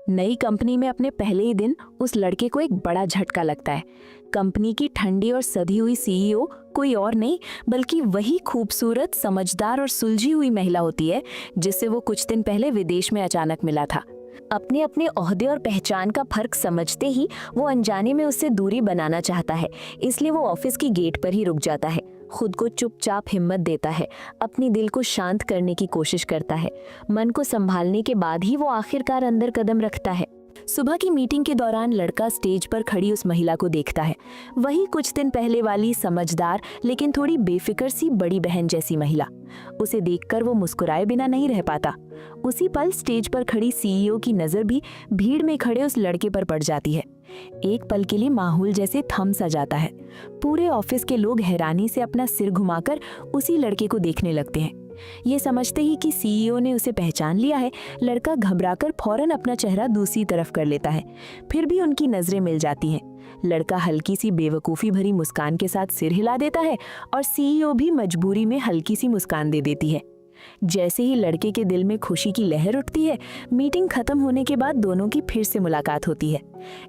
नई कंपनी में अपने पहले ही दिन उस लड़के को एक बड़ा झटका लगता है। कंपनी की ठंडी और सधी हुई सीईओ कोई और नहीं बल्कि वही खूबसूरत, समझदार और सुलझी हुई महिला होती है जिससे वो कुछ दिन पहले विदेश में अचानक मिला था। अपने अपने ओहदे और पहचान का फर्क समझते ही वो अनजाने में उससे दूरी बनाना चाहता है, इसलिए वो ऑफिस की गेट पर ही रुक जाता है। खुद को चुपचाप हिम्मत देता है, अपनी दिल को शांत करने की कोशिश करता है। मन को संभालने के बाद ही वो आखिरकार अंदर कदम रखता है। सुबह की मीटिंग के दौरान लड़का स्टेज पर खड़ी उस महिला को देखता है। वही कुछ दिन पहले वाली समझदार लेकिन थोड़ी बेफिक्र सी बड़ी बहन जैसी महिला। उसे देखकर वो मुस्कुराए बिना नहीं रह पाता। उसी पल स्टेज पर खड़ी सीईओ की नजर भी भीड़ में खड़े उस लड़के पर पड़ जाती है। एक पल के लिए माहौल जैसे थम सा जाता है। पूरे ऑफिस के लोग हैरानी से अपना सिर घुमाकर उसी लड़के को देखने लगते हैं। ये समझते ही कि सीईओ ने उसे पहचान लिया है, लड़का घबराकर फौरन अपना चेहरा दूसरी तरफ कर लेता है। फिर भी उनकी नजरें मिल जाती हैं। लड़का हल्की सी बेवकूफ़ी भरी मुस्कान के साथ सिर हिला देता है और सीईओ भी मजबूरी में हल्की सी मुस्कान दे देती है। जैसे ही लड़के के दिल में खुशी की लहर उठती है, मीटिंग खत्म होने के बाद दोनों की फिर से मुलाकात होती है।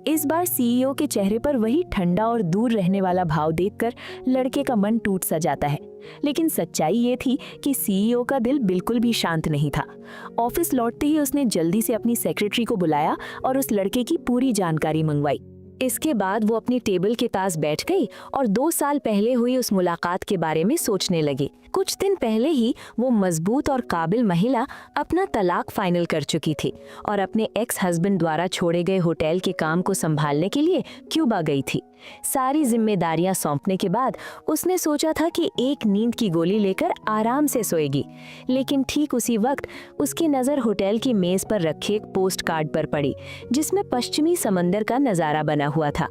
इस बार सीईओ के चेहरे पर वही ठंडा और दूर रहने वाला भाव देखकर लड़के का मन टूट सा जाता है। लेकिन सच्चाई ये थी कि सीईओ का दिल बिल्कुल भी शांत नहीं था। ऑफिस लौटते ही उसने जल्दी से अपनी सेक्रेटरी को बुलाया और उस लड़के की पूरी जानकारी मंगवाई। इसके बाद वो अपनी टेबल के पास बैठ गई और 2 साल पहले हुई उस मुलाकात के बारे में सोचने लगी। कुछ दिन पहले ही वो मजबूत और काबिल महिला अपना तलाक फाइनल कर चुकी थी और अपने एक्स हस्बैंड द्वारा छोड़े गए होटल के काम को संभालने के लिए क्यूबा गई थी। सारी जिम्मेदारियां सौंपने के बाद उसने सोचा था कि एक नींद की गोली लेकर आराम से सोएगी, लेकिन ठीक उसी वक्त उसकी नज़र होटल की मेज पर रखे एक पोस्ट कार्ड पर पड़ी जिसमें पश्चिमी समंदर का नज़ारा बना हुआ था।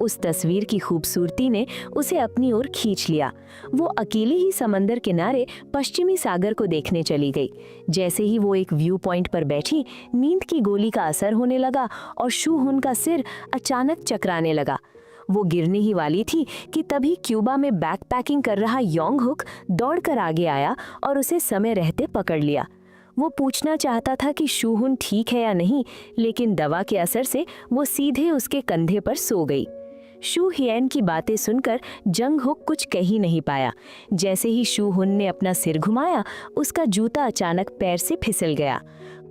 उस तस्वीर की खूबसूरती ने उसे अपनी ओर खींच लिया। वो अकेले ही समंदर किनारे पश्चिमी सागर को देखने चली गई। जैसे ही वो एक व्यू पॉइंट पर बैठी, नींद की गोली का असर होने लगा और शू हुन का सिर अचानक चकराने लगा। वो गिरने ही वाली थी कि तभी क्यूबा में बैकपैकिंग कर रहा योंग हुक दौड़कर आगे आया और उसे समय रहते पकड़ लिया। वो पूछना चाहता था कि शू हुन ठीक है या नहीं, लेकिन दवा के असर से वो सीधे उसके कंधे पर सो गई। शू हियन की बातें सुनकर जंग हुक कुछ कह ही नहीं पाया। जैसे ही शू हुन ने अपना सिर घुमाया, उसका जूता अचानक पैर से फिसल गया।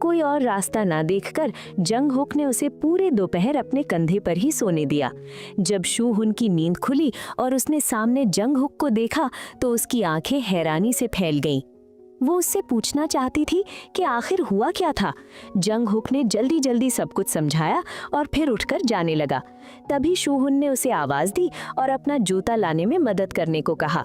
कोई और रास्ता ना देखकर जंग हुक ने उसे पूरे दोपहर अपने कंधे पर ही सोने दिया। जब शू हुन की नींद खुली और उसने सामने जंग हुक को देखा तो उसकी आंखें हैरानी से फैल गईं। वो उससे पूछना चाहती थी कि आखिर हुआ क्या था। जंग हुक ने जल्दी जल्दी सब कुछ समझाया और फिर उठकर जाने लगा। तभी शू हुन ने उसे आवाज दी और अपना जूता लाने में मदद करने को कहा।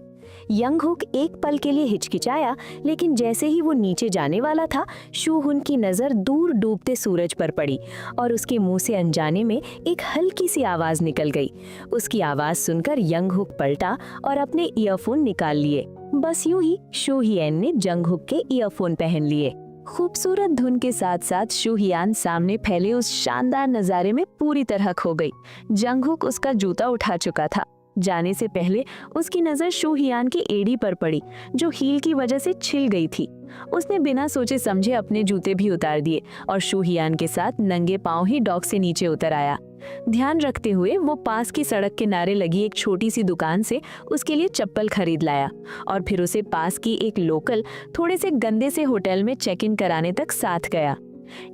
यंग हुक एक पल के लिए हिचकिचाया, लेकिन जैसे ही वो नीचे जाने वाला था, शू हुन की नजर दूर डूबते सूरज पर पड़ी और उसके मुंह से अनजाने में एक हल्की सी आवाज निकल गई। उसकी आवाज सुनकर यंग हुक पलटा और अपने ईयरफोन निकाल लिए। बस यूं ही शू हियन ने जंग हुक के ईयरफोन पहन लिए। खूबसूरत धुन के साथ साथ शू हियान सामने फैले उस शानदार नजारे में पूरी तरह खो गई। जंग हुक उसका जूता उठा चुका था। जाने से पहले उसकी नजर शू हियान की एड़ी पर पड़ी, जो हील की वजह से छिल गई थी। उसने बिना सोचे समझे अपने जूते भी उतार दिए और शू हियान के साथ नंगे पांव ही डॉक से नीचे उतर आया। ध्यान रखते हुए वो पास की सड़क किनारे लगी एक छोटी सी दुकान से उसके लिए चप्पल खरीद लाया और फिर उसे पास की एक लोकल थोड़े से गंदे से होटल में चेक इन कराने तक साथ गया।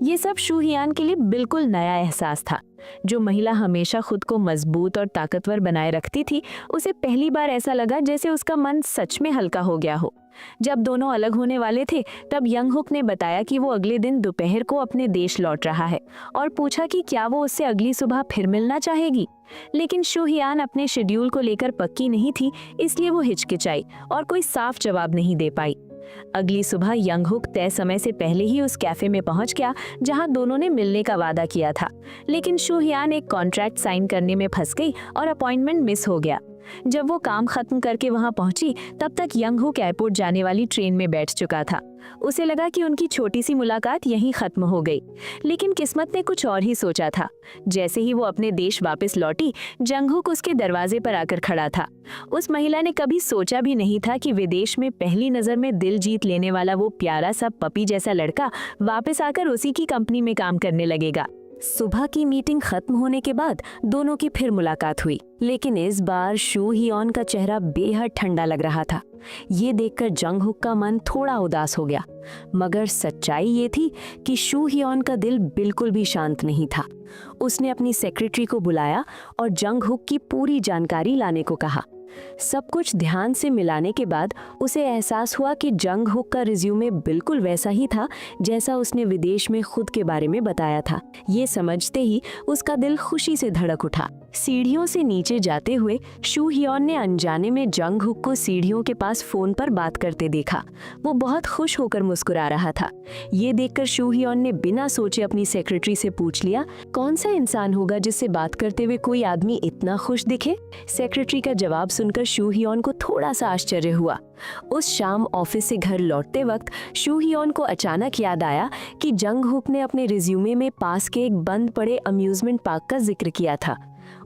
ये सब शू हियान के लिए बिल्कुल नया एहसास था। जो महिला हमेशा खुद को मजबूत और ताकतवर बनाए रखती थी, उसे पहली बार ऐसा लगा जैसे उसका मन सच में हल्का हो गया हो। जब दोनों अलग होने वाले थे, तब यंग हुक ने बताया कि वो अगले दिन दोपहर को अपने देश लौट रहा है और पूछा कि क्या वो उससे अगली सुबह फिर मिलना चाहेगी। लेकिन शू हियान अपने शेड्यूल को लेकर पक्की नहीं थी, इसलिए वो हिचकिचाई और कोई साफ जवाब नहीं दे पाई। अगली सुबह यंग हुक तय समय से पहले ही उस कैफे में पहुंच गया जहां दोनों ने मिलने का वादा किया था, लेकिन शू हियान एक कॉन्ट्रैक्ट साइन करने में फंस गई और अपॉइंटमेंट मिस हो गया। जब वो काम खत्म करके वहां पहुंची, तब तक यंग हुक एयरपोर्ट जाने वाली ट्रेन में बैठ चुका था। उसे लगा कि उनकी छोटी सी मुलाकात यहीं खत्म हो गई, लेकिन किस्मत ने कुछ और ही सोचा था। जैसे ही वो अपने देश वापस लौटी, जंग हुक उसके दरवाजे पर आकर खड़ा था। उस महिला ने कभी सोचा भी नहीं था कि विदेश में पहली नजर में दिल जीत लेने वाला वो प्यारा सा पपी जैसा लड़का वापस आकर उसी की कंपनी में काम करने लगेगा। सुबह की मीटिंग खत्म होने के बाद दोनों की फिर मुलाकात हुई, लेकिन इस बार शू हियॉन का चेहरा बेहद ठंडा लग रहा था। ये देखकर जंगहुक का मन थोड़ा उदास हो गया, मगर सच्चाई ये थी कि शू हियॉन का दिल बिल्कुल भी शांत नहीं था। उसने अपनी सेक्रेटरी को बुलाया और जंगहुक की पूरी जानकारी लाने को कहा। सब कुछ ध्यान से मिलाने के बाद उसे एहसास हुआ कि जंगहुक का रिज्यूमे बिल्कुल वैसा ही था जैसा उसने विदेश में खुद के बारे में बताया था। ये समझते ही उसका दिल खुशी से धड़क उठा। सीढ़ियों से नीचे जाते हुए शू हियॉन ने अनजाने में जंगहुक को सीढ़ियों के पास फोन पर बात करते देखा। वो बहुत खुश होकर मुस्कुरा रहा था। ये देखकर शू हियॉन ने बिना सोचे अपनी सेक्रेटरी से पूछ लिया, कौन सा इंसान होगा जिससे बात करते हुए कोई आदमी इतना खुश दिखे? सेक्रेटरी का जवाब सुनकर शू हियॉन को थोड़ा सा आश्चर्य हुआ। उस शाम ऑफिस से घर लौटते वक्त शू हियॉन को अचानक याद आया कि जंगहुक ने अपने रिज्यूमे में पास के एक बंद पड़े अम्यूजमेंट पार्क का जिक्र किया था।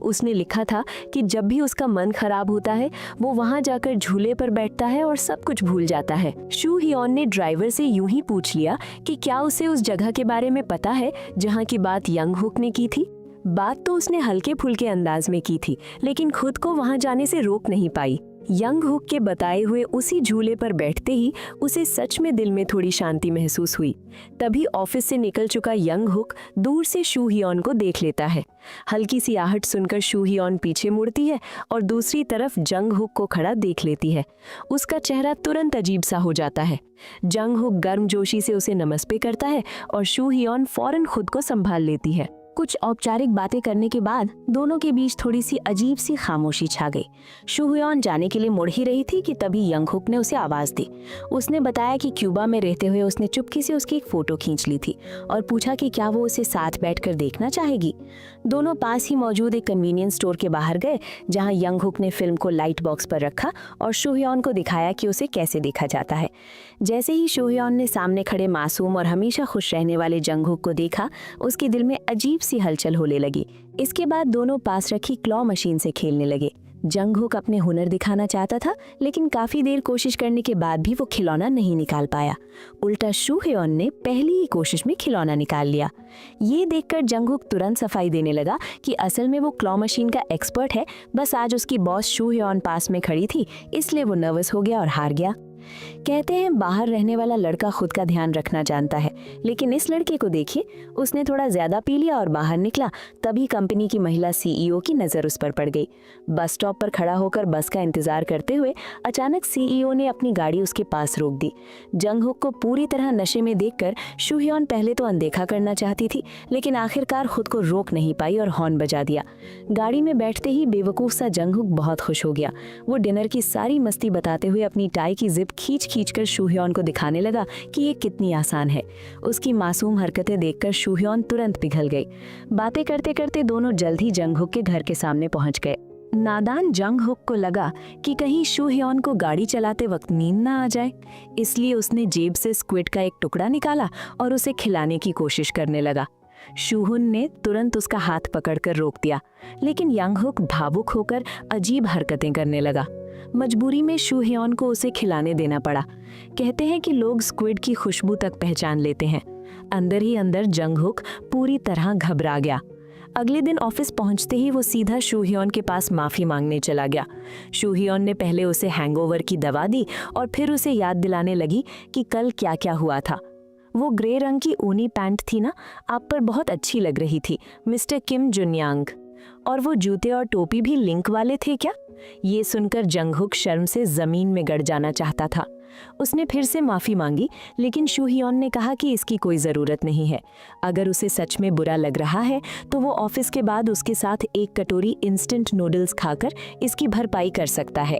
उसने लिखा था कि जब भी उसका मन खराब होता है वो वहां जाकर झूले पर बैठता है और सब कुछ भूल जाता है। शू हियॉन ने ड्राइवर से यूं ही पूछ लिया कि क्या उसे उस जगह के बारे में पता है जहां की बात जंगहुक ने की थी। बात तो उसने हल्के फुल्के अंदाज में की थी, लेकिन खुद को वहां जाने से रोक नहीं पाई। जंगहुक के बताए हुए उसी झूले पर बैठते ही उसे सच में दिल में थोड़ी शांति महसूस हुई। तभी ऑफिस से निकल चुका जंगहुक दूर से शू हियॉन को देख लेता है। हल्की सी आहट सुनकर शू हियॉन पीछे मुड़ती है और दूसरी तरफ जंगहुक को खड़ा देख लेती है। उसका चेहरा तुरंत अजीब सा हो जाता है। जंगहुक गर्मजोशी से उसे नमस्ते करता है और शू हियॉन फौरन खुद को संभाल लेती है। कुछ औपचारिक बातें करने के बाद दोनों के बीच थोड़ी सी अजीब सी खामोशी छा गई। शू हियॉन जाने के लिए मुड़ ही रही थी कि तभी जंगहुक ने उसे आवाज दी। उसने बताया कि क्यूबा में रहते हुए उसने चुपके से उसकी एक फोटो खींच ली थी और पूछा कि क्या वो उसे साथ बैठकर देखना चाहेगी। दोनों पास ही मौजूद एक कन्वीनियंस स्टोर के बाहर गए, जहां जंगहुक ने फिल्म को लाइट बॉक्स पर रखा और शू हियॉन को दिखाया कि उसे कैसे देखा जाता है। जैसे ही शू हियॉन ने सामने खड़े मासूम और हमेशा खुश रहने वाले जंगहुक को देखा, उसके दिल में अजीब सी हलचल होने लगी। इसके बाद दोनों पास रखी क्लॉ मशीन से खेलने लगे। जंगहुक अपने हुनर दिखाना चाहता था, लेकिन काफी देर कोशिश करने के बाद भी वो खिलौना नहीं निकाल पाया। उल्टा शू हियॉन ने पहली ही कोशिश में खिलौना निकाल लिया। ये देखकर जंगहुक तुरंत सफाई देने लगा कि असल में वो क्लॉ मशीन का एक्सपर्ट है, बस आज उसकी बॉस शू हियॉन पास में खड़ी थी, इसलिए वो नर्वस हो गया और हार गया। कहते हैं बाहर रहने वाला लड़का खुद का ध्यान रखना जानता है, लेकिन इस लड़के को देखिए, उसने थोड़ा ज्यादा पी लिया और बाहर निकला। तभी कंपनी की महिला सीईओ की नजर उस पर पड़ गई। बस स्टॉप पर खड़ा होकर बस का इंतजार करते हुए अचानक सीईओ ने अपनी गाड़ी उसके पास रोक दी। जंगहुक को पूरी तरह नशे में देखकर शू हियॉन पहले तो अनदेखा करना चाहती थी, लेकिन आखिरकार खुद को रोक नहीं पाई और हॉर्न बजा दिया। गाड़ी में बैठते ही बेवकूफ सा जंगहुक बहुत खुश हो गया। वो डिनर की सारी मस्ती बताते हुए अपनी टाई की जिप खींच कर शू हियॉन को दिखाने लगा कि ये कितनी आसान है। उसकी मासूम हरकतें देखकर शू हियॉन तुरंत पिघल गई। बातें करते करते दोनों जल्द ही जंगहुक के घर के सामने पहुंच गए। नादान जंगहुक को लगा कि कहीं शू हियॉन को गाड़ी चलाते वक्त नींद ना आ जाए, इसलिए उसने जेब से स्क्विड का एक टुकड़ा निकाला और उसे खिलाने की कोशिश करने लगा। शूहुन ने तुरंत उसका हाथ पकड़कर रोक दिया, लेकिन जंगहुक भावुक होकर अजीब हरकतें करने लगा। मजबूरी में शू हियॉन को उसे खिलाने देना पड़ा। कहते हैं कि लोग स्क्विड की खुशबू तक पहचान लेते हैं। अंदर ही अंदर जंगहुक पूरी तरह घबरा गया। अगले दिन ऑफिस पहुंचते ही वो सीधा शू हियॉन के पास माफी मांगने चला गया। शू हियॉन ने पहले उसे हैंगओवर की दवा दी और फिर उसे याद दिलाने लगी कि कल क्या क्या हुआ था। वो ग्रे रंग की ऊनी पैंट थी ना, आप पर बहुत अच्छी लग रही थी मिस्टर किम जुनयांग। और वो जूते और टोपी भी लिंक वाले थे क्या? ये सुनकर जंगहुक शर्म से जमीन में गड़ जाना चाहता था। उसने फिर से माफी मांगी, लेकिन शू हियॉन ने कहा कि इसकी कोई जरूरत नहीं है। अगर उसे सच में बुरा लग रहा है तो वो ऑफिस के बाद उसके साथ एक कटोरी इंस्टेंट नूडल्स खाकर इसकी भरपाई कर सकता है।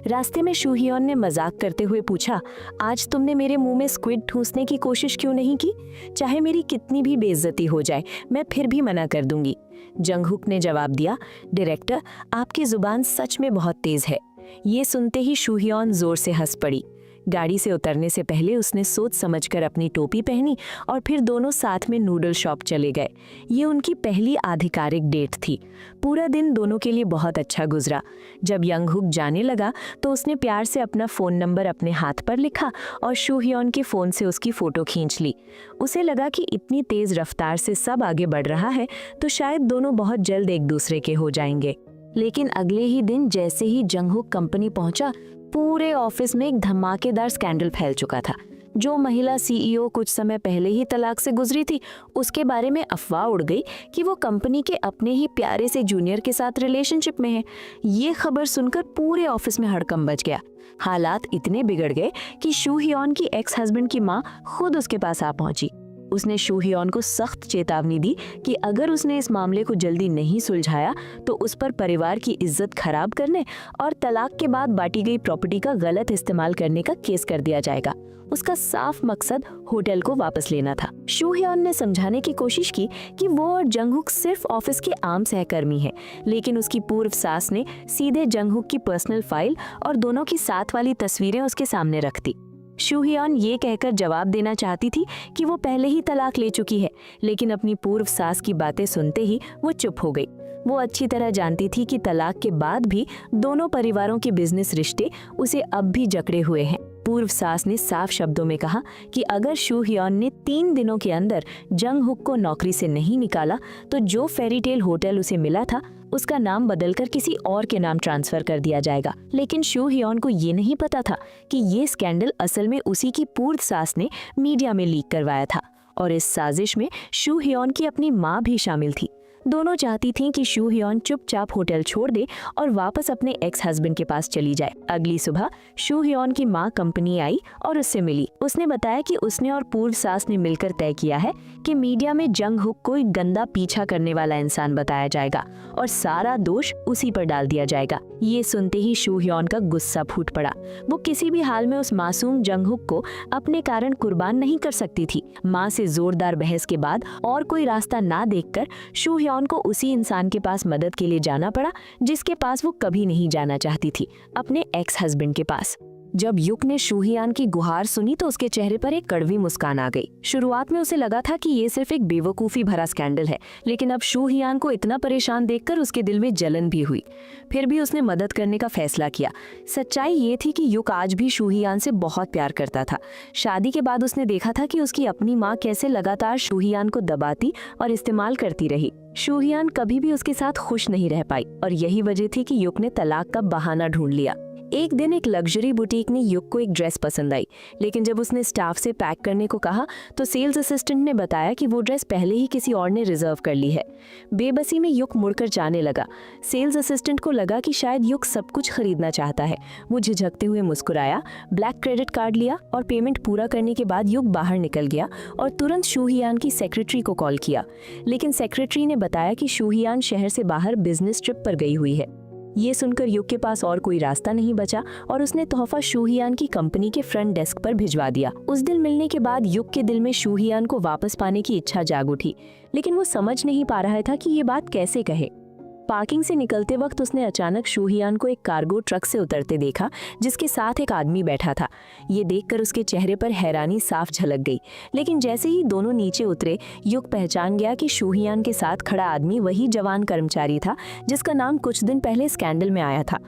रास्ते में शू हियॉन ने मजाक करते हुए पूछा, आज तुमने मेरे मुंह में स्क्विड ठूंसने की कोशिश क्यों नहीं की? चाहे मेरी कितनी भी बेइज्जती हो जाए, मैं फिर भी मना कर दूंगी। जंगहुक ने जवाब दिया, डायरेक्टर, आपकी जुबान सच में बहुत तेज है। ये सुनते ही शू हियॉन जोर से हंस पड़ी। गाड़ी से उतरने से पहले उसने सोच समझकर अपनी टोपी पहनी और फिर दोनों साथ में नूडल शॉप चले गए। ये उनकी पहली आधिकारिक डेट थी। पूरा दिन दोनों के लिए बहुत अच्छा गुजरा। जब यंग हुक जाने लगा तो उसने प्यार से अपना फ़ोन नंबर अपने हाथ पर लिखा और शू ह्योन के फ़ोन से उसकी फ़ोटो खींच ली। उसे लगा कि इतनी तेज़ रफ्तार से सब आगे बढ़ रहा है तो शायद दोनों बहुत जल्द एक दूसरे के हो जाएंगे। लेकिन अगले ही दिन जैसे ही जंगहुक कंपनी पहुंचा, पूरे ऑफिस में एक धमाकेदार स्कैंडल फैल चुका था। जो महिला सीईओ कुछ समय पहले ही तलाक से गुजरी थी, उसके बारे में अफवाह उड़ गई कि वो कंपनी के अपने ही प्यारे से जूनियर के साथ रिलेशनशिप में है। ये खबर सुनकर पूरे ऑफिस में हड़कंप मच गया। हालात इतने बिगड़ गए कि शू ह्योन की एक्स हस्बैंड की माँ खुद उसके पास आ पहुंची। उसने शू ह्योन को सख्त चेतावनी दी कि अगर उसने इस मामले को जल्दी नहीं सुलझाया तो उस पर परिवार की इज्जत खराब करने और तलाक के बाद बांटी गई प्रॉपर्टी का गलत इस्तेमाल करने का केस कर दिया जाएगा। उसका साफ मकसद होटल को वापस लेना था। शू ह्योन ने समझाने की कोशिश की कि वो और जंगहुक सिर्फ ऑफिस के आम सहकर्मी हैं, लेकिन उसकी पूर्व सास ने सीधे जंगहुक की पर्सनल फाइल और दोनों की साथ वाली तस्वीरें उसके सामने रख दी। शू ह्योन ये कहकर जवाब देना चाहती थी कि वो पहले ही तलाक ले चुकी है, लेकिन अपनी पूर्व सास की बातें सुनते ही वो चुप हो गई। वो अच्छी तरह जानती थी कि तलाक के बाद भी दोनों परिवारों के बिजनेस रिश्ते उसे अब भी जकड़े हुए हैं। पूर्व सास ने साफ शब्दों में कहा कि अगर शू ह्योन ने 3 दिनों के अंदर जंगहुक को नौकरी से नहीं निकाला तो जो फेरीटेल होटल उसे मिला था उसका नाम बदलकर किसी और के नाम ट्रांसफर कर दिया जाएगा। लेकिन शू ह्योन को ये नहीं पता था कि ये स्कैंडल असल में उसी की पूर्व सास ने मीडिया में लीक करवाया था और इस साजिश में शू ह्योन की अपनी माँ भी शामिल थी। दोनों चाहती थीं कि शू ह्योन चुपचाप होटल छोड़ दे और वापस अपने एक्स हस्बैंड के पास चली जाए। अगली सुबह शू ह्योन की माँ कंपनी आई और उससे मिली। उसने बताया कि उसने और पूर्व सास ने मिलकर तय किया है कि मीडिया में जंगहुक को एक गंदा पीछा करने वाला इंसान बताया जाएगा और सारा दोष उसी पर डाल दिया जाएगा। ये सुनते ही शू ह्योन का गुस्सा फूट पड़ा। वो किसी भी हाल में उस मासूम जंगहुक को अपने कारण कुर्बान नहीं कर सकती थी। माँ से जोरदार बहस के बाद और कोई रास्ता ना देखकर शू ह्योन को उसी इंसान के पास मदद के लिए जाना पड़ा जिसके पास वो कभी नहीं जाना चाहती थी, अपने एक्स हस्बैंड के पास। जब युक ने शू ह्योन की गुहार सुनी तो उसके चेहरे पर एक कड़वी मुस्कान आ गई। शुरुआत में उसे लगा था कि ये सिर्फ एक बेवकूफ़ी भरा स्कैंडल है, लेकिन अब शू ह्योन को इतना परेशान देखकर उसके दिल में जलन भी हुई। फिर भी उसने मदद करने का फैसला किया। सच्चाई ये थी कि युक आज भी शू ह्योन से बहुत प्यार करता था। शादी के बाद उसने देखा था कि उसकी अपनी माँ कैसे लगातार शू ह्योन को दबाती और इस्तेमाल करती रही। शू ह्योन कभी भी उसके साथ खुश नहीं रह पाई और यही वजह थी कि युक ने तलाक का बहाना ढूंढ लिया। एक दिन एक लग्जरी बुटीक में युक को एक ड्रेस पसंद आई, लेकिन जब उसने स्टाफ से पैक करने को कहा तो सेल्स असिस्टेंट ने बताया कि वो ड्रेस पहले ही किसी और ने रिजर्व कर ली है। बेबसी में युक मुड़कर जाने लगा। सेल्स असिस्टेंट को लगा कि शायद युक सब कुछ खरीदना चाहता है। वो झिझकते हुए मुस्कुराया, ब्लैक क्रेडिट कार्ड लिया और पेमेंट पूरा करने के बाद युक बाहर निकल गया और तुरंत शू ह्योन की सेक्रेटरी को कॉल किया। लेकिन सेक्रेटरी ने बताया कि शू ह्योन शहर से बाहर बिजनेस ट्रिप पर गई हुई है। ये सुनकर युक के पास और कोई रास्ता नहीं बचा और उसने तोहफा शू ह्योन की कंपनी के फ्रंट डेस्क पर भिजवा दिया। उस दिन मिलने के बाद युक के दिल में शू ह्योन को वापस पाने की इच्छा जाग उठी, लेकिन वो समझ नहीं पा रहा था कि ये बात कैसे कहे। पार्किंग से निकलते वक्त उसने अचानक शू ह्योन को एक कार्गो ट्रक से उतरते देखा जिसके साथ एक आदमी बैठा था। ये देखकर उसके चेहरे पर हैरानी साफ झलक गई, लेकिन जैसे ही दोनों नीचे उतरे युक पहचान गया कि शू ह्योन के साथ खड़ा आदमी वही जवान कर्मचारी था जिसका नाम कुछ दिन पहले स्कैंडल में आया था।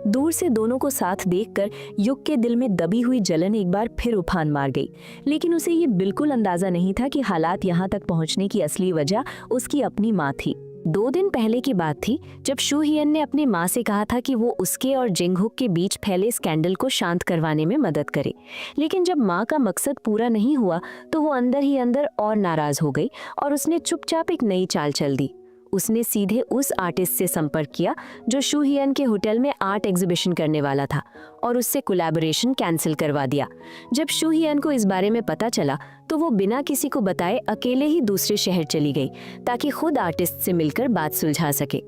दूर से दोनों को साथ देखकर युक के दिल में दबी हुई जलन एक बार फिर उफान मार गई, लेकिन उसे ये बिल्कुल अंदाजा नहीं था कि हालात यहाँ तक पहुँचने की असली वजह उसकी अपनी माँ थी। 2 दिन पहले की बात थी जब शू ह्योन ने अपनी माँ से कहा था कि वो उसके और जंगहुक के बीच फैले स्कैंडल को शांत करवाने में मदद करे, लेकिन जब माँ का मकसद पूरा नहीं हुआ तो वो अंदर ही अंदर और नाराज हो गई और उसने चुपचाप एक नई चाल चल दी। उसने सीधे उस आर्टिस्ट से संपर्क किया जो शू ह्योन के होटल में आर्ट एग्जीबिशन करने वाला था और उससे कोलैबोरेशन कैंसिल करवा दिया। जब शू ह्योन को इस बारे में पता चला तो वो बिना किसी को बताए अकेले ही दूसरे शहर चली गई ताकि खुद आर्टिस्ट से मिलकर बात सुलझा सके।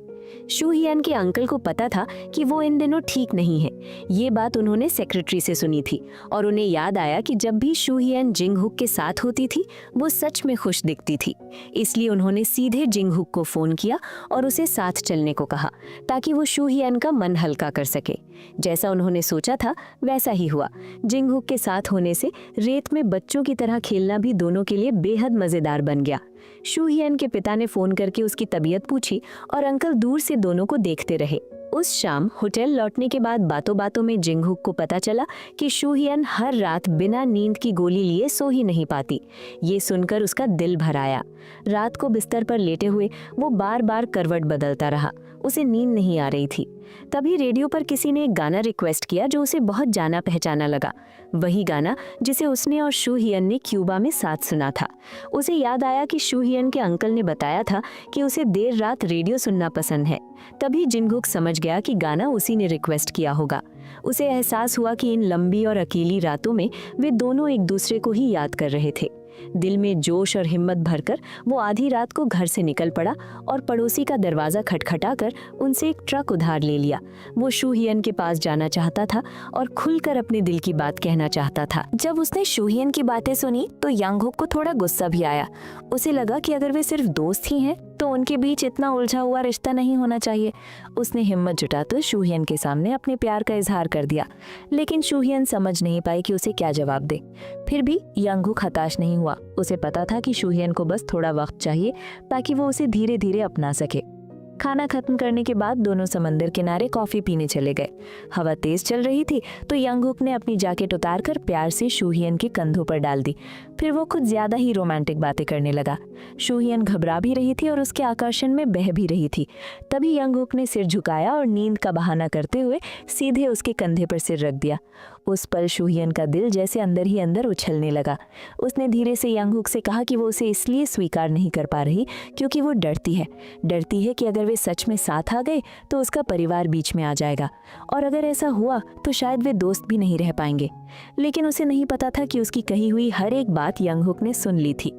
शू हियन के अंकल को पता था कि वो इन दिनों ठीक नहीं है। ये बात उन्होंने सेक्रेटरी से सुनी थी और उन्हें याद आया कि जब भी शू हियन जिंग हुक के साथ होती थी वो सच में खुश दिखती थी। इसलिए उन्होंने सीधे जिंग हुक को फोन किया और उसे साथ चलने को कहा ताकि वो शू हियन का मन हल्का कर सके। जैसा उन्होंने सोचा था वैसा ही हुआ। जिंग हुक के साथ होने से रेत में बच्चों की तरह खेलना भी दोनों के लिए बेहद मजेदार बन गया। शू हियन के पिता ने फोन करके उसकी तबीयत पूछी और अंकल दूर से दोनों को देखते रहे। उस शाम होटल लौटने के बाद बातों बातों में जिंग हुक को पता चला कि शू हियन हर रात बिना नींद की गोली लिए सो ही नहीं पाती। ये सुनकर उसका दिल भर आया। रात को बिस्तर पर लेटे हुए वो बार बार करवट बदलता रहा। उसे नींद नहीं आ रही थी। तभी रेडियो पर किसी ने एक गाना रिक्वेस्ट किया जो उसे बहुत जाना पहचाना लगा। वही गाना जिसे उसने और शू हियन ने क्यूबा में साथ सुना था। उसे याद आया कि शू हियन के अंकल ने बताया था कि उसे देर रात रेडियो सुनना पसंद है। तभी जिंग हुक समझ गया कि गाना उसी ने रिक्वेस्ट किया होगा। उसे एहसास हुआ कि इन लंबी और अकेली रातों में वे दोनों एक दूसरे को ही याद कर रहे थे। दिल में जोश और हिम्मत भरकर वो आधी रात को घर से निकल पड़ा और पड़ोसी का दरवाजा खटखटाकर उनसे एक ट्रक उधार ले लिया। वो शू हियन के पास जाना चाहता था और खुलकर अपने दिल की बात कहना चाहता था। जब उसने शू हियन की बातें सुनी तो यांग हुक को थोड़ा गुस्सा भी आया। उसे लगा कि अगर वे सिर्फ दोस्त ही हैं तो उनके बीच इतना उलझा हुआ रिश्ता नहीं होना चाहिए। उसने हिम्मत जुटाकर शू हियन के सामने अपने प्यार का इजहार कर दिया, लेकिन शू हियन समझ नहीं पाई कि उसे क्या जवाब दे। फिर भी यांग हुक हताश नहीं हुआ। उसे पता था कि शू हियन को बस थोड़ा वक्त चाहिए ताकि वो उसे धीरे धीरे अपना सके। खाना खत्म करने के बाद दोनों समंदर किनारे कॉफी पीने चले गए। हवा तेज चल रही थी तो यांग हुक ने अपनी जैकेट उतारकर प्यार से शू हियन के कंधों पर डाल दी। फिर वो खुद ज्यादा ही रोमांटिक बातें करने लगा। शू हियन घबरा भी रही थी और उसके आकर्षण में बह भी रही थी। तभी यांग हुक ने सिर झुकाया और नींद का बहाना करते हुए सीधे उसके कंधे पर सिर रख दिया। उस पल शू हियन का दिल जैसे अंदर ही अंदर उछलने लगा। उसने धीरे से यांग हुक से कहा कि वो उसे इसलिए स्वीकार नहीं कर पा रही क्योंकि वो डरती है कि अगर वे सच में साथ आ गए तो उसका परिवार बीच में आ जाएगा और अगर ऐसा हुआ तो शायद वे दोस्त भी नहीं रह पाएंगे। लेकिन उसे नहीं पता था कि उसकी कही हुई हर एक बात यांग हुक ने सुन ली थी।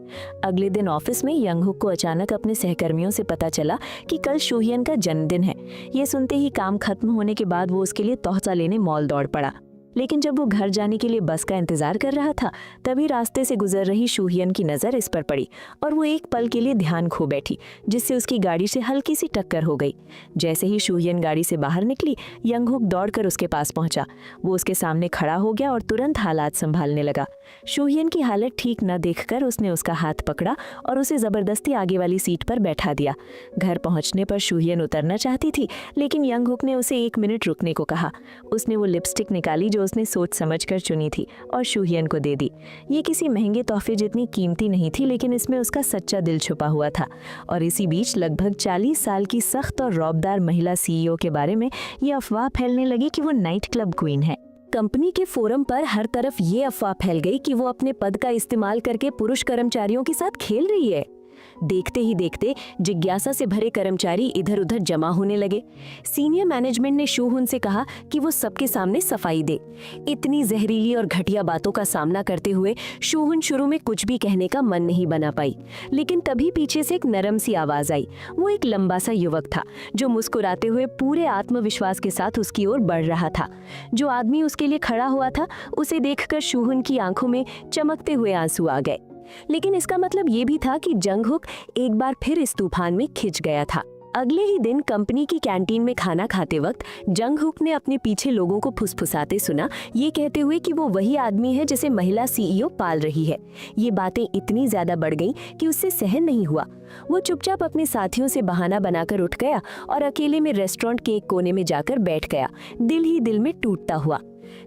अगले दिन ऑफिस में यांग हुक को अचानक अपने सहकर्मियों से पता चला कि कल शू हियन का जन्मदिन है। ये सुनते ही काम खत्म होने के बाद वो उसके लिए तोहफा लेने मॉल दौड़ पड़ा। लेकिन जब वो घर जाने के लिए बस का इंतजार कर रहा था तभी रास्ते से गुजर रही शू हियन की नज़र इस पर पड़ी और वो एक पल के लिए ध्यान खो बैठी, जिससे उसकी गाड़ी से हल्की सी टक्कर हो गई। जैसे ही शू हियन गाड़ी से बाहर निकली यांग हुक दौड़कर उसके पास पहुंचा। वो उसके सामने खड़ा हो गया और तुरंत हालात संभालने लगा। शू हियन की हालत ठीक न देखकर उसने उसका हाथ पकड़ा और उसे जबरदस्ती आगे वाली सीट पर बैठा दिया। घर पहुंचने पर शू हियन उतरना चाहती थी लेकिन यांग हुक ने उसे 1 मिनट रुकने को कहा। उसने वो लिपस्टिक निकाली जो उसने सोच समझकर चुनी थी और शू हियन को दे दी। ये किसी महंगे तोहफे जितनी कीमती नहीं थी लेकिन इसमें उसका सच्चा दिल छुपा हुआ था। और इसी बीच लगभग 40 साल की सख्त और रौबदार महिला सीईओ के बारे में ये अफवाह फैलने लगी कि वो नाइट क्लब क्वीन है। कंपनी के फोरम पर हर तरफ ये अफवाह फैल गई कि वो अपने पद का इस्तेमाल करके पुरुष कर्मचारियों के साथ खेल रही है। देखते ही देखते जिज्ञासा से भरे कर्मचारी इधर उधर जमा होने लगे। सीनियर मैनेजमेंट ने शू हुन से कहा कि वो सबके सामने सफाई दे। इतनी जहरीली और घटिया बातों का सामना करते हुए शू हुन शुरू में कुछ भी कहने का मन नहीं बना पाई, लेकिन तभी पीछे से एक नरम सी आवाज आई। वो एक लंबा सा युवक था जो मुस्कुराते हुए पूरे आत्मविश्वास के साथ उसकी ओर बढ़ रहा था। जो आदमी उसके लिए खड़ा हुआ था उसे देखकर शू हुन की आंखों में चमकते हुए आंसू आ गए। लेकिन इसका मतलब ये भी था कि जंग हुक एक बार फिर इस तूफान में खिंच गया था। अगले ही दिन कंपनी की कैंटीन में खाना खाते वक्त जंग हुक ने अपने पीछे लोगों को फुसफुसाते सुना, ये कहते हुए कि वो वही आदमी है जिसे महिला सीईओ पाल रही है। ये बातें इतनी ज्यादा बढ़ गईं कि उससे सहन नहीं हुआ। वो चुपचाप अपने साथियों से बहाना बनाकर उठ गया और अकेले में रेस्टोरेंट के एक कोने में जाकर बैठ गया, दिल ही दिल में टूटता हुआ।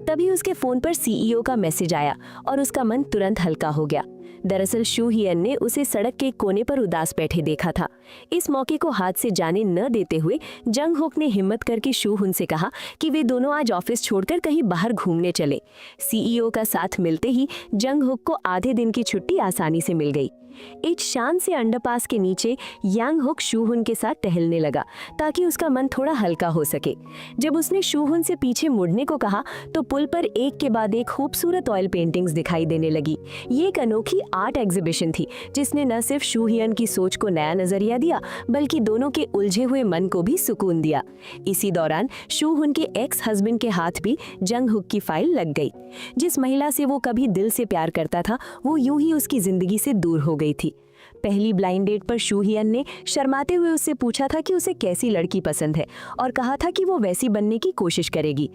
तभी उसके फोन पर सीईओ का मैसेज आया और उसका मन तुरंत हल्का हो गया। दरअसल शू हियन ने उसे सड़क के कोने पर उदास बैठे देखा था। इस मौके को हाथ से जाने न देते हुए जंग हुक ने हिम्मत करके शू हुन से कहा कि वे दोनों आज ऑफिस छोड़कर कहीं बाहर घूमने चले। सीईओ का साथ मिलते ही जंग हुक को आधे दिन की छुट्टी आसानी से मिल गई। एक शांत से अंडरपास के नीचे यांग हुक शूहुन के साथ टहलने लगा ताकि उसका मन थोड़ा हल्का हो सके। जब उसने शूहुन से पीछे मुड़ने को कहा तो पुल पर एक के बाद एक खूबसूरत ऑयल पेंटिंग्स दिखाई देने लगी। ये एक अनोखी आर्ट एग्जीबिशन थी जिसने न सिर्फ शूहियन की सोच को नया नजरिया दिया बल्कि दोनों के उलझे हुए मन को भी सुकून दिया। इसी दौरान शूहुन के एक्स हस्बैंड के हाथ भी जंग हुक की फाइल लग गई। जिस महिला से वो कभी दिल से प्यार करता था वो यूं ही उसकी जिंदगी से दूर हो गई थी। पहली ब्लाइंड डेट पर शूहियन ने शर्माते हुए उससे पूछा था कि उसे कैसी लड़की पसंद है और कहा था कि वो वैसी बनने की कोशिश करेगी।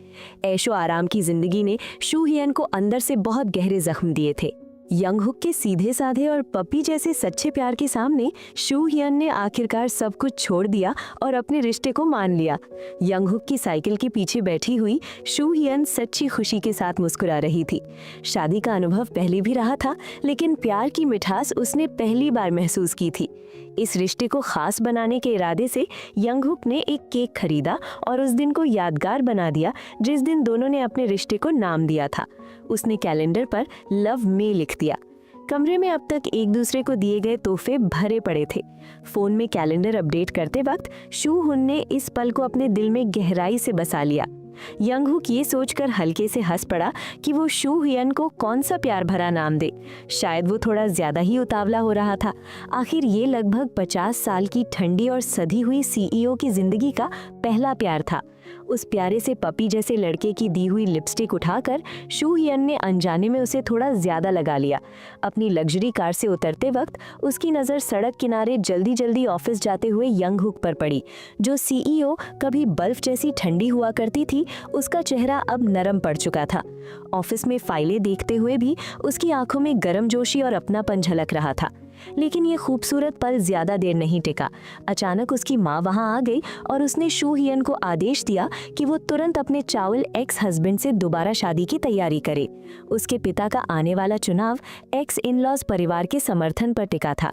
ऐशो आराम की जिंदगी ने शूहियन को अंदर से बहुत गहरे जख्म दिए थे। यंग हुक के सीधे साधे और पपी जैसे सच्चे प्यार के सामने शूहियन ने आखिरकार सब कुछ छोड़ दिया और अपने रिश्ते को मान लिया। यंग हुक की साइकिल के पीछे बैठी हुई शूहियन सच्ची खुशी के साथ मुस्कुरा रही थी। शादी का अनुभव पहले भी रहा था लेकिन प्यार की मिठास उसने पहली बार महसूस की थी। इस रिश्ते को खास बनाने के इरादे से यंग हुक ने एक केक खरीदा और उस दिन को यादगार बना दिया जिस दिन दोनों ने अपने रिश्ते को नाम दिया था। उसने कैलेंडर पर लव मे लिख दिया। कमरे में अब तक एक दूसरे को दिए गए तोहफे भरे पड़े थे। फोन में कैलेंडर अपडेट करते वक्त शूहुन ने इस पल को अपने दिल में गहराई से बसा लिया। यंग हुक ये सोचकर हल्के से हंस पड़ा कि वो शूहियन को कौन सा प्यार भरा नाम दे। शायद वो थोड़ा ज्यादा ही उतावला हो रहा था। आखिर ये लगभग 50 साल की ठंडी और सधी हुई सीईओ की जिंदगी का पहला प्यार था। उस प्यारे से पपी जैसे लड़के की दी हुई लिपस्टिक उठाकर शूहियन ने अनजाने में उसे थोड़ा ज्यादा लगा लिया। अपनी लग्जरी कार से उतरते वक्त उसकी नज़र सड़क किनारे जल्दी जल्दी ऑफिस जाते हुए यंग हुक पर पड़ी। जो सीईओ कभी बर्फ जैसी ठंडी हुआ करती थी उसका चेहरा अब नरम पड़ चुका था। ऑफिस में फाइलें देखते हुए भी उसकी आंखों में गर्मजोशी और अपनापन झलक रहा था। लेकिन ये खूबसूरत पल ज्यादा देर नहीं टिका। अचानक उसकी माँ वहां आ गई और उसने शूहियन को आदेश दिया कि वो तुरंत अपने चावल एक्स हस्बैंड से दोबारा शादी की तैयारी करे। उसके पिता का आने वाला चुनाव एक्स इन लॉज परिवार के समर्थन पर टिका था।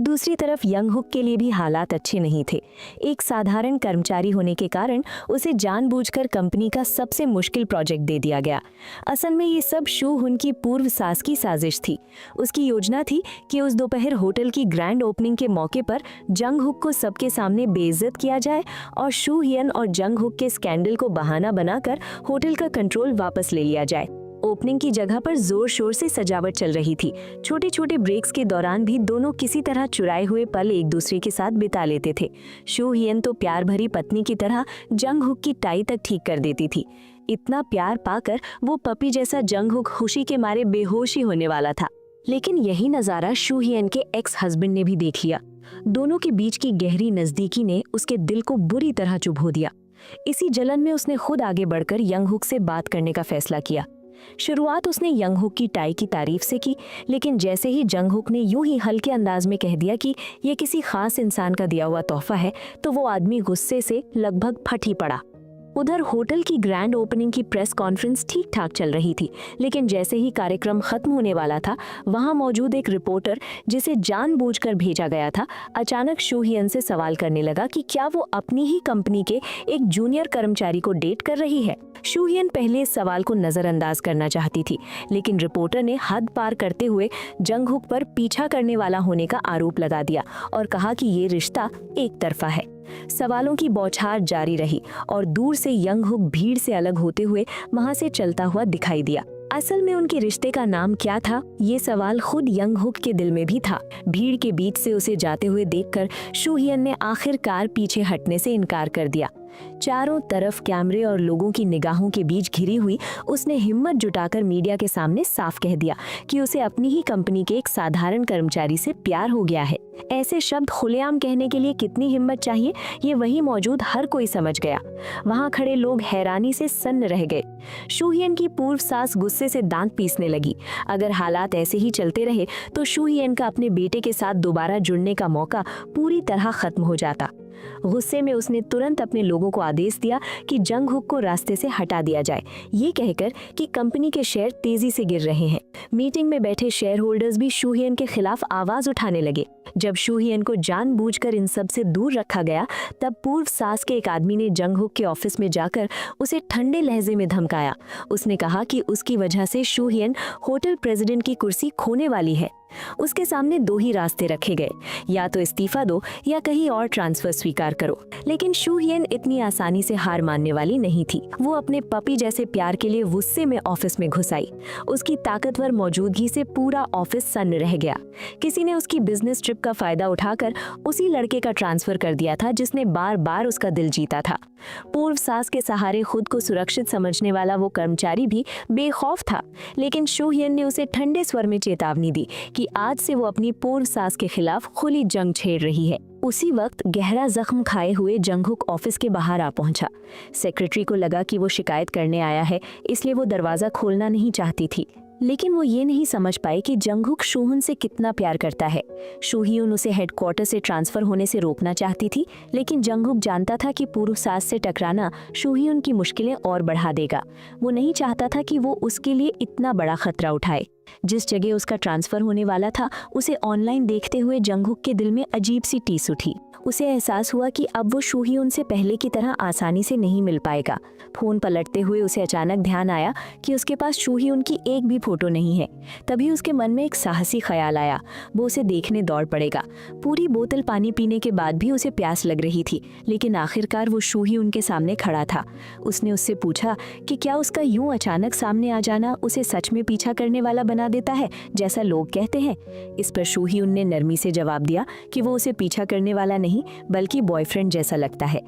दूसरी तरफ यंग हुक के लिए भी हालात अच्छे नहीं थे। एक साधारण कर्मचारी होने के कारण उसे जानबूझकर कंपनी का सबसे मुश्किल प्रोजेक्ट दे दिया गया। असल में ये सब शूहुन की पूर्व सास की साजिश थी। उसकी योजना थी कि उस दोपहर होटल की ग्रैंड ओपनिंग के मौके पर जंग हुक को सबके सामने बेइज्जत किया जाए और शूहियन और जंग हुक के स्कैंडल को बहाना बनाकर होटल का कंट्रोल वापस ले लिया जाए। ओपनिंग की जगह पर जोर शोर से सजावट चल रही थी। छोटे छोटे ब्रेक्स के दौरान भी दोनों किसी तरह चुराए हुए पल एक दूसरे के साथ बिता लेते थे। शूहियन तो प्यार भरी पत्नी की तरह जंग हुक की टाई तक ठीक कर देती थी। इतना प्यार पाकर वो पपी जैसा जंग हुक खुशी के मारे बेहोश ही होने वाला था। लेकिन यही नजारा शूहियन के एक्स हस्बैंड ने भी देख लिया। दोनों के बीच की गहरी नजदीकी ने उसके दिल को बुरी तरह चुभो दिया। इसी जलन में उसने खुद आगे बढ़कर यंग हुक से बात करने का फैसला किया। शुरुआत उसने यंग हुक की टाई की तारीफ से की, लेकिन जैसे ही जंग हुक ने यूं ही हल्के अंदाज में कह दिया कि यह किसी खास इंसान का दिया हुआ तोहफा है, तो वो आदमी गुस्से से लगभग फट ही पड़ा। उधर होटल की ग्रैंड ओपनिंग की प्रेस कॉन्फ्रेंस ठीक ठाक चल रही थी, लेकिन जैसे ही कार्यक्रम खत्म होने वाला था, वहां मौजूद एक रिपोर्टर जिसे जानबूझकर भेजा गया था, अचानक शूहियन से सवाल करने लगा कि क्या वो अपनी ही कंपनी के एक जूनियर कर्मचारी को डेट कर रही है। शूहियन पहले इस सवाल को नजरअंदाज करना चाहती थी, लेकिन रिपोर्टर ने हद पार करते हुए जंग हुक पर पीछा करने वाला होने का आरोप लगा दिया और कहा कि ये रिश्ता एक तरफा है। सवालों की बौछार जारी रही और दूर से यंग हुक भीड़ से अलग होते हुए वहां से चलता हुआ दिखाई दिया। असल में उनके रिश्ते का नाम क्या था, ये सवाल खुद यंग हुक के दिल में भी था। भीड़ के बीच से उसे जाते हुए देखकर शूहियन ने आखिरकार पीछे हटने से इनकार कर दिया। चारों तरफ कैमरे और लोगों की निगाहों के बीच घिरी हुई उसने हिम्मत जुटाकर मीडिया के सामने साफ कह दिया कि उसे अपनी ही कंपनी के एक साधारण कर्मचारी से प्यार हो गया है। ऐसे शब्द खुलेआम कहने के लिए कितनी हिम्मत चाहिए, ये वहीं मौजूद हर कोई समझ गया। वहां खड़े लोग हैरानी से सन्न रह गए। शूहियन की पूर्व सास गुस्से से दांत पीसने लगी। अगर हालात ऐसे ही चलते रहे तो शूहियन का अपने बेटे के साथ दोबारा जुड़ने का मौका पूरी तरह खत्म हो जाता। गुस्से में उसने तुरंत अपने लोगों को आदेश दिया कि जंग हुक को रास्ते से हटा दिया जाए, ये कहकर कि कंपनी के शेयर तेजी से गिर रहे हैं। मीटिंग में बैठे शेयर होल्डर्स भी शूहियन के खिलाफ आवाज उठाने लगे। जब शूहियन को जानबूझकर इन सब से दूर रखा गया, तब पूर्व सास के एक आदमी ने जंग हुक के ऑफिस में जाकर उसे ठंडे लहजे में धमकाया। उसने कहा कि उसकी वजह से शूहियन होटल प्रेसिडेंट की कुर्सी खोने वाली है। उसके सामने दो ही रास्ते रखे गए, या तो इस्तीफा दो या कहीं और ट्रांसफर स्वीकार करो। लेकिन शू हियन इतनी आसानी से हार मानने वाली नहीं थी। वो अपने पपी जैसे प्यार के लिए गुस्से में ऑफिस में घुस आई। उसकी ताकतवर मौजूदगी से पूरा ऑफिस सन्न रह गया। किसी ने उसकी बिजनेस ट्रिप का फायदा उठाकर उसी लड़के का ट्रांसफर कर दिया था जिसने बार बार उसका दिल जीता था। पूर्व सास के सहारे खुद को सुरक्षित समझने वाला वो कर्मचारी भी बेखौफ था, लेकिन शू हियन ने उसे ठंडे स्वर में चेतावनी दी कि आज से वो अपनी पूर्व सास के खिलाफ खुली जंग छेड़ रही है। उसी वक्त गहरा जख्म खाए हुए जंगहुक ऑफिस के बाहर आ पहुंचा। सेक्रेटरी को लगा कि वो शिकायत करने आया है, इसलिए वो दरवाजा खोलना नहीं चाहती थी। लेकिन वो ये नहीं समझ पाई कि जंगहुक शूहुन से कितना प्यार करता है। शूहियुन उसे हेडक्वार्टर से ट्रांसफर होने से रोकना चाहती थी, लेकिन जंगहुक जानता था कि पूर्व सास से टकराना शूहियुन की मुश्किलें और बढ़ा देगा। वो नहीं चाहता था कि वो उसके लिए इतना बड़ा खतरा उठाए। जिस जगह उसका ट्रांसफर होने वाला था, उसे ऑनलाइन देखते हुए जंगहुक के दिल में अजीब सी टीस उठी। उसे एहसास हुआ कि अब वो शूहियुन से पहले की तरह आसानी से नहीं मिल पाएगा। फोन पलटते हुए उसे अचानक ध्यान आया कि उसके पास शूहियुन की एक भी फोटो नहीं है। तभी उसके मन में एक साहसी ख्याल आया, वो उसे देखने दौड़ पड़ेगा। पूरी बोतल पानी पीने के बाद भी उसे प्यास लग रही थी, लेकिन आखिरकार वो शूहियुन के सामने खड़ा था। उसने उससे पूछा कि क्या उसका यूं अचानक सामने आ जाना उसे सच में पीछा करने वाला बना देता है, जैसा लोग कहते हैं। इस पर शूहियुन ने नरमी से जवाब दिया कि वो उसे पीछा करने वाला नहीं, बल्कि बॉयफ्रेंड जैसा लगता है।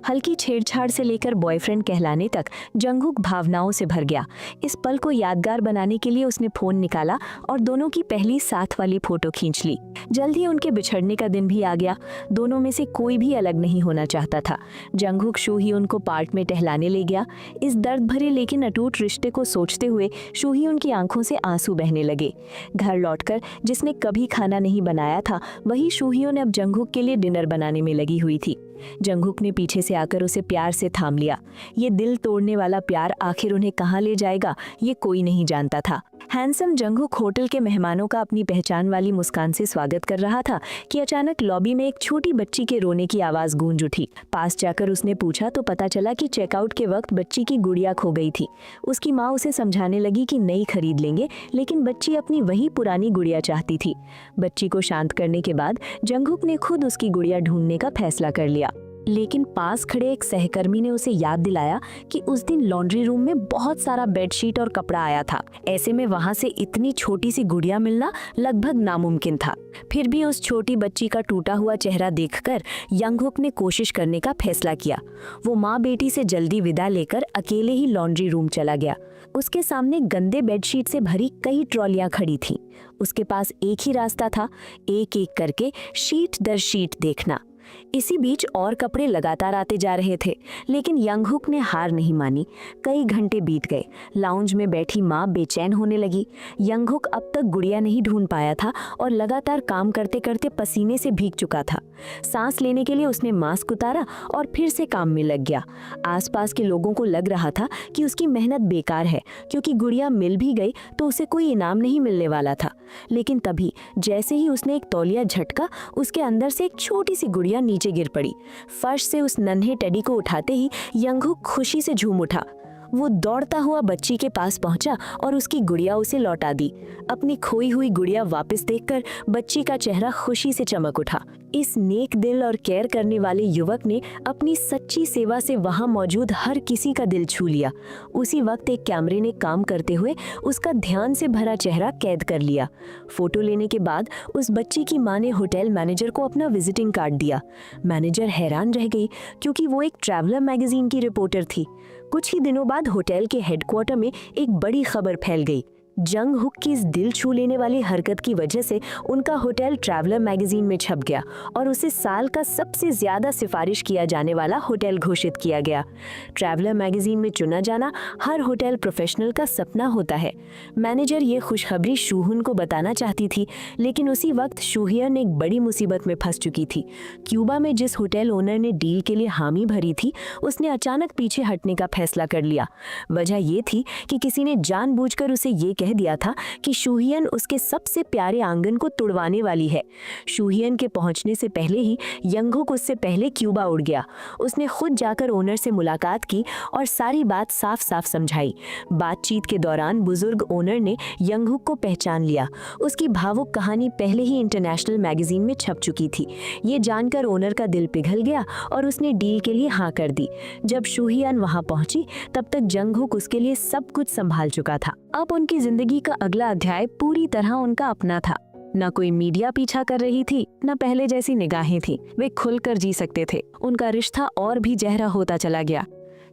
हल्की छेड़छाड़ से लेकर बॉयफ्रेंड कहलाने तक जंगहुक भावनाओं से भर गया। इस पल को यादगार बनाने के लिए उसने फोन निकाला और दोनों की पहली साथ वाली फोटो खींच ली। जल्द ही उनके बिछड़ने का दिन भी आ गया। दोनों में से कोई भी अलग नहीं होना चाहता था। जंगहुक शूहियुन को पार्क में टहलाने ले गया। इस दर्द भरे लेकिन अटूट रिश्ते को सोचते हुए शूहियुन की आंखों से आंसू बहने लगे। घर लौटकर जिसने कभी खाना नहीं बनाया था, वही शूहियुन अब जंगहुक के लिए डिनर बनाने में लगी हुई थी। जंगहुक ने पीछे से आकर उसे प्यार से थाम लिया। ये दिल तोड़ने वाला प्यार आखिर उन्हें कहाँ ले जाएगा, ये कोई नहीं जानता था। हैंडसम जंगहुक होटल के मेहमानों का अपनी पहचान वाली मुस्कान से स्वागत कर रहा था कि अचानक लॉबी में एक छोटी बच्ची के रोने की आवाज गूंज उठी। पास जाकर उसने पूछा तो पता चला कि चेकआउट के वक्त बच्ची की गुड़िया खो गई थी। उसकी माँ उसे समझाने लगी कि नई खरीद लेंगे, लेकिन बच्ची अपनी वही पुरानी गुड़िया चाहती थी। बच्ची को शांत करने के बाद जंगहुक ने खुद उसकी गुड़िया ढूंढने का फैसला कर लिया। लेकिन पास खड़े एक सहकर्मी ने उसे याद दिलाया कि उस दिन लॉन्ड्री रूम में बहुत सारा बेडशीट और कपड़ा आया था। ऐसे में वहां से इतनी छोटी सी गुड़िया मिलना लगभग नामुमकिन था। फिर भी उस छोटी बच्ची का टूटा हुआ चेहरा देखकर जंगहुक ने कोशिश करने का फैसला किया। वो माँ बेटी से जल्दी विदा लेकर अकेले ही लॉन्ड्री रूम चला गया। उसके सामने गंदे बेडशीट से भरी कई ट्रॉलियां खड़ी थीं। उसके पास एक ही रास्ता था, एक एक करके शीट दर शीट देखना। इसी बीच और कपड़े लगातार आते जा रहे थे, लेकिन जंगहुक ने हार नहीं मानी। कई घंटे बीत गए। लाउंज में बैठी माँ बेचैन होने लगी। जंगहुक अब तक गुड़िया नहीं ढूंढ पाया था और लगातार काम करते करते पसीने से भीग चुका था। सांस लेने के लिए उसने मास्क उतारा और फिर से काम में लग गया। आसपास के लोगों को लग रहा था कि उसकी मेहनत बेकार है, क्योंकि गुड़िया मिल भी गई तो उसे कोई इनाम नहीं मिलने वाला था। लेकिन तभी जैसे ही उसने एक तौलिया झटका, उसके अंदर से एक छोटी सी गुड़िया नीचे गिर पड़ी। फर्श से उस नन्हे टेडी को उठाते ही जंगहुक खुशी से झूम उठा। वो दौड़ता हुआ बच्ची के पास पहुंचा और उसकी गुड़िया उसे लौटा दी। अपनी खोई हुई गुड़िया वापस देखकर बच्ची का चेहरा खुशी से चमक उठा। इस नेक दिल और केयर करने वाले युवक ने अपनी सच्ची सेवा से वहां मौजूद हर किसी का दिल छू लिया। उसी वक्त एक कैमरे ने काम करते हुए उसका ध्यान से भरा चेहरा कैद कर लिया। फोटो लेने के बाद उस बच्ची की मां ने होटल मैनेजर को अपना विजिटिंग कार्ड दिया। मैनेजर हैरान रह गई, क्योंकि वो एक ट्रैवलर मैगजीन की रिपोर्टर थी। कुछ ही दिनों बाद होटल के हेडक्वार्टर में एक बड़ी खबर फैल गई। जंगहुक की इस दिल छू लेने वाली हरकत की वजह से उनका होटल ट्रैवलर मैगजीन में छप गया और उसे साल का सबसे ज्यादा सिफारिश किया जाने वाला होटल घोषित किया गया। ट्रैवलर मैगजीन में चुना जाना हर होटल प्रोफेशनल का सपना होता है। मैनेजर ये खुशखबरी शूहुन को बताना चाहती थी, लेकिन उसी वक्त शूहियन एक बड़ी मुसीबत में फंस चुकी थी। क्यूबा में जिस होटल ओनर ने डील के लिए हामी भरी थी, उसने अचानक पीछे हटने का फैसला कर लिया। वजह ये थी कि किसी ने जानबूझकर उसे ये कह दिया था कि शूहियन उसके सबसे प्यारे आंगन को तुड़वाने वाली है। शूहियन के पहुंचने से पहले ही यंगहुक उससे पहले क्यूबा उड़ गया। उसने खुद जाकर ओनर से मुलाकात की और सारी बात साफ साफ समझाई। बातचीत के दौरान बुजुर्ग ओनर ने यंगहुक को पहचान लिया। उसकी भावुक कहानी पहले ही इंटरनेशनल मैगजीन में छप चुकी थी। ये जानकर ओनर का दिल पिघल गया और उसने डील के लिए हाँ कर दी। जब शूहियन वहां पहुंची तब तक यंगहुक उसके लिए सब कुछ संभाल चुका था। अब उनकी जिंदगी का अगला अध्याय पूरी तरह उनका अपना था। न कोई मीडिया पीछा कर रही थी, न पहले जैसी निगाहें थी। वे खुलकर जी सकते थे। उनका रिश्ता और भी गहरा होता चला गया।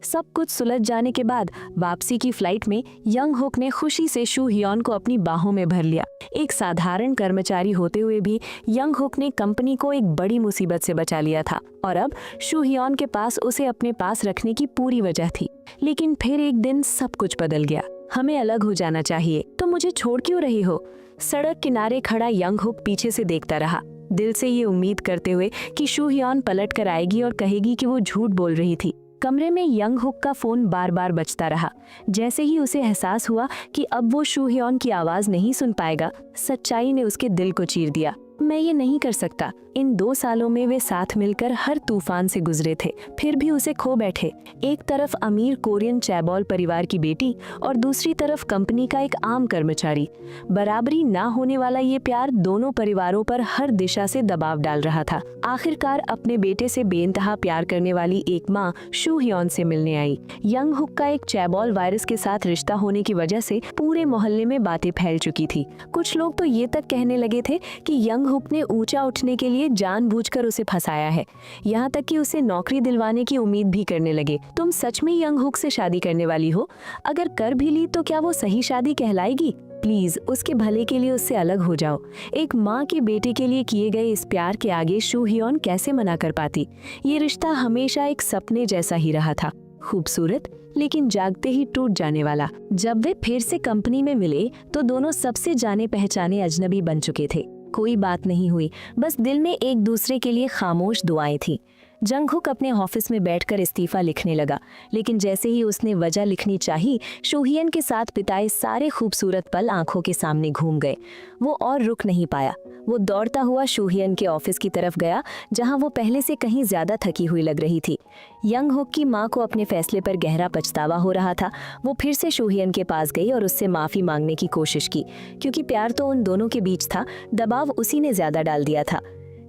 सब कुछ सुलझ जाने के बाद वापसी की फ्लाइट में यंगहुक ने खुशी से शूहियन को अपनी बाहों में भर लिया। एक साधारण कर्मचारी होते हुए भी यंगहुक ने कंपनी को एक बड़ी मुसीबत से बचा लिया था और अब शूहियन के पास उसे अपने पास रखने की पूरी वजह थी। लेकिन फिर एक दिन सब कुछ बदल गया। हमें अलग हो जाना चाहिए, तो मुझे छोड़ क्यों रही हो? सड़क किनारे खड़ा यंगहुक पीछे से देखता रहा, दिल से ये उम्मीद करते हुए कि शूहियन पलट कर आएगी और कहेगी कि वो झूठ बोल रही थी। कमरे में यंगहुक का फोन बार बार बजता रहा। जैसे ही उसे एहसास हुआ कि अब वो शूहियन की आवाज नहीं सुन पाएगा, सच्चाई ने उसके दिल को चीर दिया। मैं ये नहीं कर सकता। इन 2 सालों में वे साथ मिलकर हर तूफान से गुजरे थे, फिर भी उसे खो बैठे। एक तरफ अमीर कोरियन चैबॉल परिवार की बेटी और दूसरी तरफ कंपनी का एक आम कर्मचारी। बराबरी ना होने वाला ये प्यार दोनों परिवारों पर हर दिशा से दबाव डाल रहा था। आखिरकार अपने बेटे से बेइंतहा प्यार करने वाली एक माँ शूहियन से मिलने आई। यंगहुक का एक चैबॉल वायरस के साथ रिश्ता होने की वजह से पूरे मोहल्ले में बातें फैल चुकी थी। कुछ लोग तो ये तक कहने लगे थे कि यंगहुक ने ऊंचा उठने के लिए जानबूझकर उसे फंसाया है। यहाँ तक कि उसे नौकरी दिलवाने की उम्मीद भी करने लगे। तुम सच में यंगहुक से शादी करने वाली हो? अगर कर भी ली तो क्या वो सही शादी कहलाएगी? प्लीज उसके भले के लिए उससे अलग हो जाओ। एक माँ के बेटे के लिए किए गए इस प्यार के आगे शूहियन कैसे मना कर पाती? ये रिश्ता हमेशा एक सपने जैसा ही रहा था, खूबसूरत लेकिन जागते ही टूट जाने वाला। जब वे फिर से कंपनी में मिले तो दोनों सबसे जाने पहचाने अजनबी बन चुके थे। कोई बात नहीं हुई, बस दिल में एक दूसरे के लिए खामोश दुआएं थी। यंगहुक अपने ऑफिस में बैठकर इस्तीफा लिखने लगा, लेकिन जैसे ही उसने वजह लिखनी चाही, शूहियन के साथ बिताए सारे खूबसूरत पल आंखों के सामने घूम गए। वो और रुक नहीं पाया। वो दौड़ता हुआ शूहियन के ऑफिस की तरफ गया, जहां वो पहले से कहीं ज्यादा थकी हुई लग रही थी। यंगहुक की माँ को अपने फैसले पर गहरा पछतावा हो रहा था। वो फिर से शूहियन के पास गई और उससे माफी मांगने की कोशिश की, क्योंकि प्यार तो उन दोनों के बीच था, दबाव उसी ने ज्यादा डाल दिया था।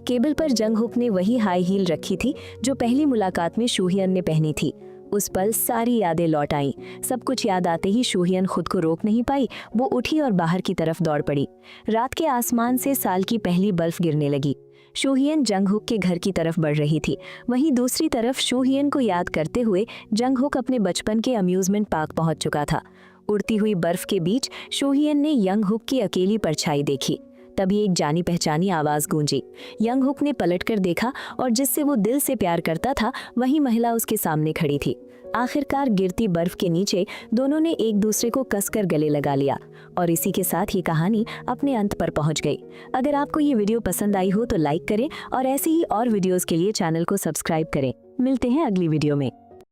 केबल पर यंगहुक ने वही हाई हील रखी थी जो पहली मुलाकात में शूहियन ने पहनी थी। उस पल सारी यादें लौट आईं। सब कुछ याद आते ही शूहियन खुद को रोक नहीं पाई। वो उठी और बाहर की तरफ दौड़ पड़ी। रात के आसमान से साल की पहली बर्फ गिरने लगी। शूहियन यंगहुक के घर की तरफ बढ़ रही थी। वहीं दूसरी तरफ शूहियन को याद करते हुए यंगहुक अपने बचपन के अम्यूजमेंट पार्क पहुंच चुका था। उड़ती हुई बर्फ के बीच शूहियन ने यंगहुक की अकेली परछाई देखी। तभी एक जानी पहचानी आवाज गूंजी। यंगहुक ने पलटकर देखा और जिससे वो दिल से प्यार करता था वही महिला उसके सामने खड़ी थी। आखिरकार गिरती बर्फ के नीचे दोनों ने एक दूसरे को कसकर गले लगा लिया और इसी के साथ ये कहानी अपने अंत पर पहुंच गई। अगर आपको ये वीडियो पसंद आई हो तो लाइक करें और ऐसे ही और वीडियोस के लिए चैनल को सब्सक्राइब करें। मिलते हैं अगली वीडियो में।